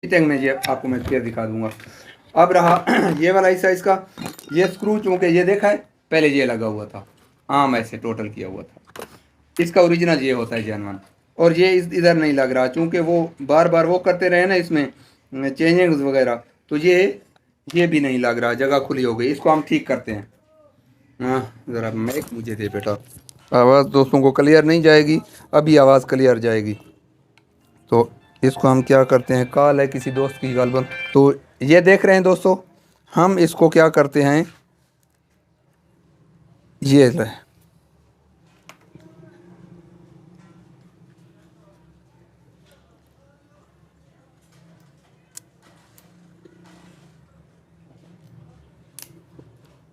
Fitting में ये आपको मैं फिर दिखा दूंगा। अब रहा ये वाला हिस्सा इसका, ये स्क्रू चूंकि ये देखा है पहले ये लगा हुआ था, आम ऐसे टोटल किया हुआ था, इसका ओरिजिनल ये होता है जेनवन। और ये इधर नहीं लग रहा चूंकि वो बार बार वो करते रहे ना इसमें चेंजिंग वगैरह, तो ये भी नहीं लग रहा, जगह खुली हो गई। इसको हम ठीक करते हैं। हाँ ज़रा मैक मुझे दे बेटा, आवाज़ दोस्तों को क्लियर नहीं जाएगी, अभी आवाज़ क्लियर जाएगी। तो इसको हम क्या करते हैं, कॉल है किसी दोस्त की गालबन, तो ये देख रहे हैं दोस्तों, हम इसको क्या करते हैं, ये रहे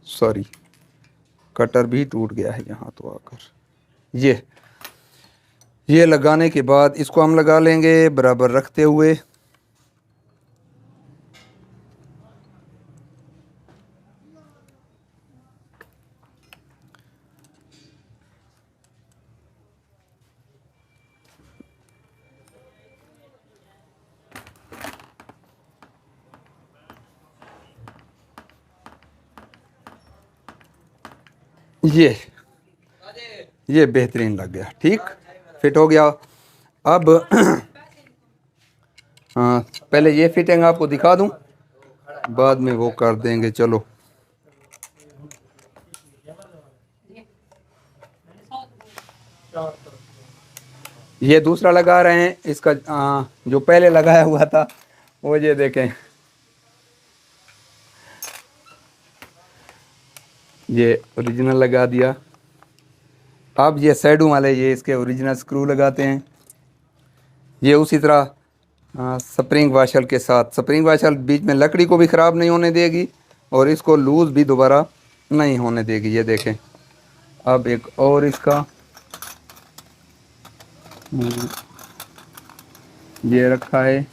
सॉरी कटर भी टूट गया है यहाँ तो आकर। ये लगाने के बाद इसको हम लगा लेंगे बराबर रखते हुए। ये बेहतरीन लग गया, ठीक फिट हो गया। अब हाँ पहले ये फिटिंग आपको दिखा दूं, बाद में वो कर देंगे। चलो ये दूसरा लगा रहे हैं इसका, जो पहले लगाया हुआ था वो ये देखें, ये ओरिजिनल लगा दिया। अब ये साइडों वाले ये इसके ओरिजिनल स्क्रू लगाते हैं। ये उसी तरह स्प्रिंग वाशर के साथ, स्प्रिंग वाशर बीच में लकड़ी को भी ख़राब नहीं होने देगी और इसको लूज़ भी दोबारा नहीं होने देगी। ये देखें, अब एक और इसका ये रखा है,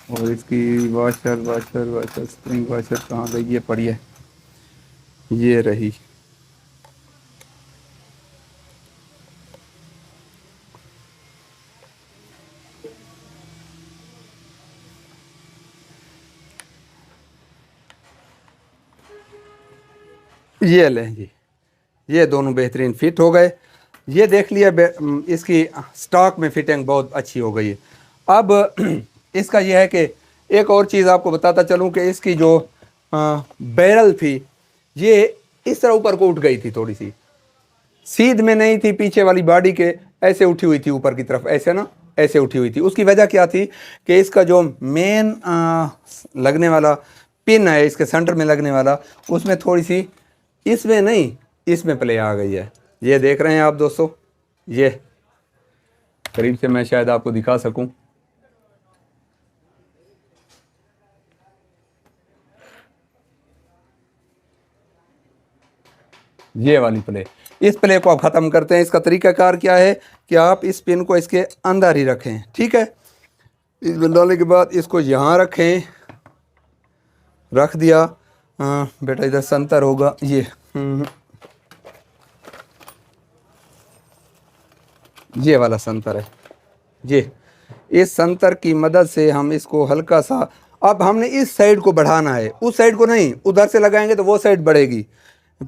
और इसकी washer washer washer spring washer कहाँ गई, ये पड़ी है, ये रही। ये लें जी, ये दोनों बेहतरीन फिट हो गए। ये देख लिया, इसकी स्टॉक में फिटिंग बहुत अच्छी हो गई है। अब इसका यह है कि एक और चीज़ आपको बताता चलूं कि इसकी जो बैरल थी ये इस तरह ऊपर को उठ गई थी, थोड़ी सी सीध में नहीं थी, पीछे वाली बॉडी के ऐसे उठी हुई थी ऊपर की तरफ, ऐसे ना ऐसे उठी हुई थी। उसकी वजह क्या थी कि इसका जो मेन लगने वाला पिन है इसके सेंटर में लगने वाला, उसमें थोड़ी सी इसमें नहीं इसमें प्ले आ गई है। ये देख रहे हैं आप दोस्तों, ये करीब से मैं शायद आपको दिखा सकूं, ये वाली प्ले। इस प्ले को आप ख़त्म करते हैं। इसका तरीकाकार क्या है कि आप इस पिन को इसके अंदर ही रखें, ठीक है। इसमें डालने के बाद इसको यहाँ रखें, रख दिया। बेटा इधर संतर होगा, ये वाला संतर है। ये इस संतर की मदद से हम इसको हल्का सा, अब हमने इस साइड को बढ़ाना है, उस साइड को नहीं, उधर से लगाएंगे तो वो साइड बढ़ेगी,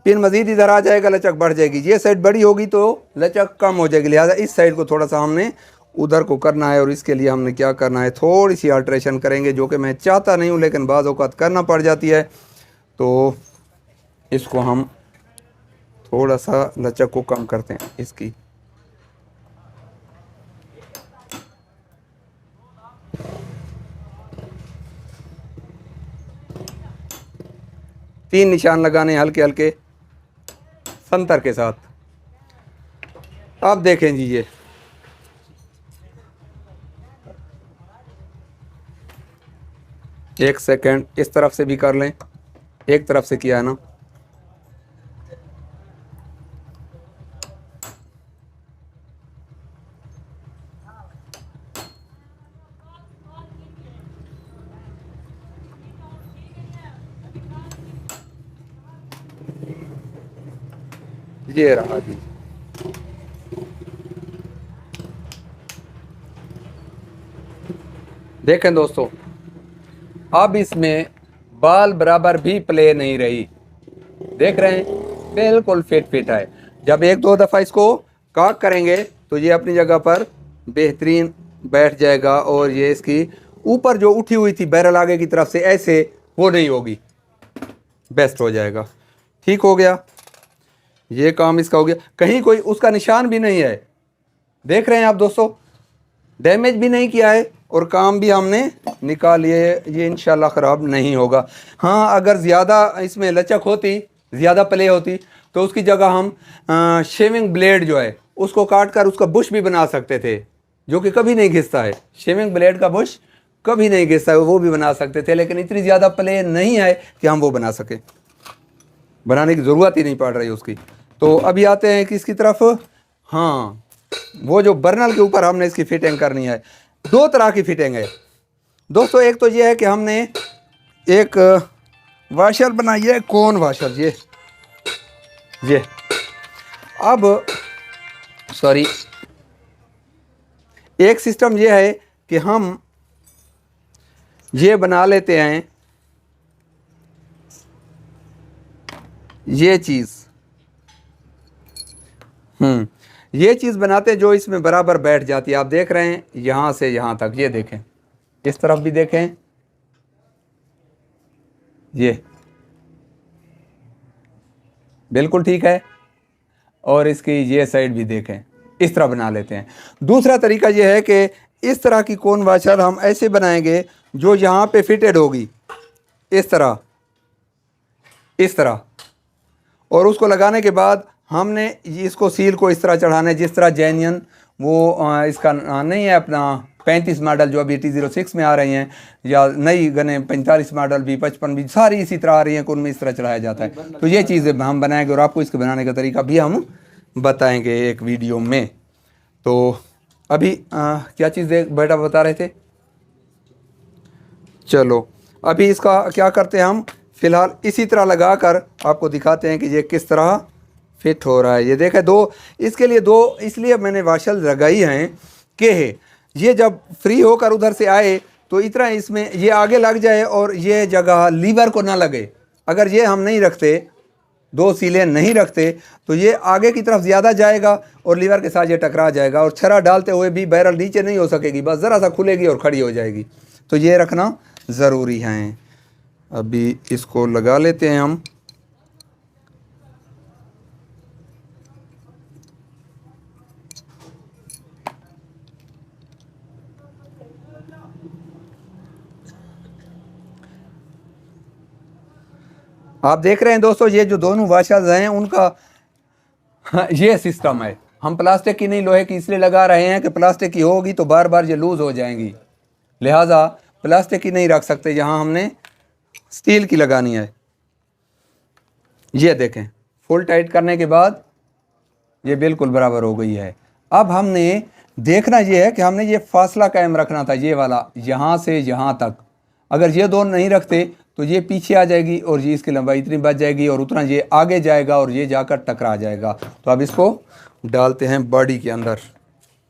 पिन मजीद इधर आ जाएगा, लचक बढ़ जाएगी। ये साइड बड़ी होगी तो लचक कम हो जाएगी, लिहाजा इस साइड को थोड़ा सा हमने उधर को करना है। और इसके लिए हमने क्या करना है, थोड़ी सी अल्ट्रेशन करेंगे, जो कि मैं चाहता नहीं हूँ लेकिन बाज़ औक़ात करना पड़ जाती है। तो इसको हम थोड़ा सा लचक को कम करते हैं इसकी। तीन निशान लगाने हल्के हल्के संतर के साथ। आप देखें जी, ये एक सेकंड इस तरफ से भी कर लें, एक तरफ से किया है ना, ये रहा जी। देखें दोस्तों, अब इसमें बाल बराबर भी प्ले नहीं रही, देख रहे हैं, बिल्कुल फिट है। जब एक दो दफ़ा इसको काक करेंगे तो ये अपनी जगह पर बेहतरीन बैठ जाएगा, और ये इसकी ऊपर जो उठी हुई थी बैरल आगे की तरफ से ऐसे वो नहीं होगी, बेस्ट हो जाएगा। ठीक हो गया, ये काम इसका हो गया। कहीं कोई उसका निशान भी नहीं है, देख रहे हैं आप दोस्तों, डैमेज भी नहीं किया है और काम भी हमने निकाल लिए, ये इंशाल्लाह ख़राब नहीं होगा। हाँ, अगर ज़्यादा इसमें लचक होती, ज़्यादा प्ले होती तो उसकी जगह हम शेविंग ब्लेड जो है उसको काट कर उसका बुश भी बना सकते थे, जो कि कभी नहीं घिसता है। शेविंग ब्लेड का बुश कभी नहीं घिसता है, वो भी बना सकते थे, लेकिन इतनी ज़्यादा प्ले नहीं है कि हम वो बना सकें, बनाने की ज़रूरत ही नहीं पड़ रही उसकी। तो अभी आते हैं कि इसकी तरफ। हाँ, वो जो बर्नल के ऊपर हमने इसकी फिटिंग करनी है, दो तरह की फिटिंग है दोस्तों। एक तो ये है कि हमने एक वाशर बनाई है, कौन वाशर, ये अब सॉरी, एक सिस्टम ये है कि हम ये बना लेते हैं, ये चीज़ ये चीज़ बनाते हैं जो इसमें बराबर बैठ जाती है। आप देख रहे हैं यहाँ से यहाँ तक, ये देखें, इस तरफ भी देखें, ये बिल्कुल ठीक है, और इसकी ये साइड भी देखें, इस तरह बना लेते हैं। दूसरा तरीका ये है कि इस तरह की कोन वाशर हम ऐसे बनाएंगे जो यहाँ पे फिटेड होगी, इस तरह, और उसको लगाने के बाद हमने इसको सील को इस तरह चढ़ाना है जिस तरह जेन्यन वो इसका नहीं है अपना 35 मॉडल जो अभी T06 में आ रही हैं, या नई गने 45 मॉडल भी, 55 भी, सारी इसी तरह आ रही हैं, उनमें इस तरह चढ़ाया जाता है। तो ये चीज़ें हम बनाएंगे और आपको इसके बनाने का तरीका भी हम बताएंगे एक वीडियो में। तो अभी क्या चीज़ बेटा बता रहे थे, चलो अभी इसका क्या करते हैं हम, फ़िलहाल इसी तरह लगा कर आपको दिखाते हैं कि ये किस तरह फिट हो रहा है। ये देखें, दो इसके लिए दो इसलिए मैंने वाशल लगाई हैं कि ये जब फ्री होकर उधर से आए तो इतना इसमें ये आगे लग जाए और ये जगह लीवर को ना लगे। अगर ये हम नहीं रखते, दो सीलें नहीं रखते, तो ये आगे की तरफ ज़्यादा जाएगा और लीवर के साथ ये टकरा जाएगा, और छरा डालते हुए भी बैरल नीचे नहीं हो सकेगी, बस ज़रा सा खुलेगी और खड़ी हो जाएगी। तो ये रखना ज़रूरी है। अभी इसको लगा लेते हैं हम। आप देख रहे हैं दोस्तों, ये जो दोनों वाशर्स हैं उनका ये सिस्टम है। हम प्लास्टिक की नहीं लोहे की इसलिए लगा रहे हैं कि प्लास्टिक की होगी तो बार बार ये लूज़ हो जाएंगी, लिहाजा प्लास्टिक की नहीं रख सकते, यहाँ हमने स्टील की लगानी है। ये देखें, फुल टाइट करने के बाद ये बिल्कुल बराबर हो गई है। अब हमने देखना ये है कि हमने ये फासला कायम रखना था, ये वाला यहाँ से यहाँ तक। अगर ये दोनों नहीं रखते तो ये पीछे आ जाएगी और ये इसकी लंबाई इतनी बच जाएगी और उतना ये आगे जाएगा और ये जाकर टकरा जाएगा। तो अब इसको डालते हैं बॉडी के अंदर।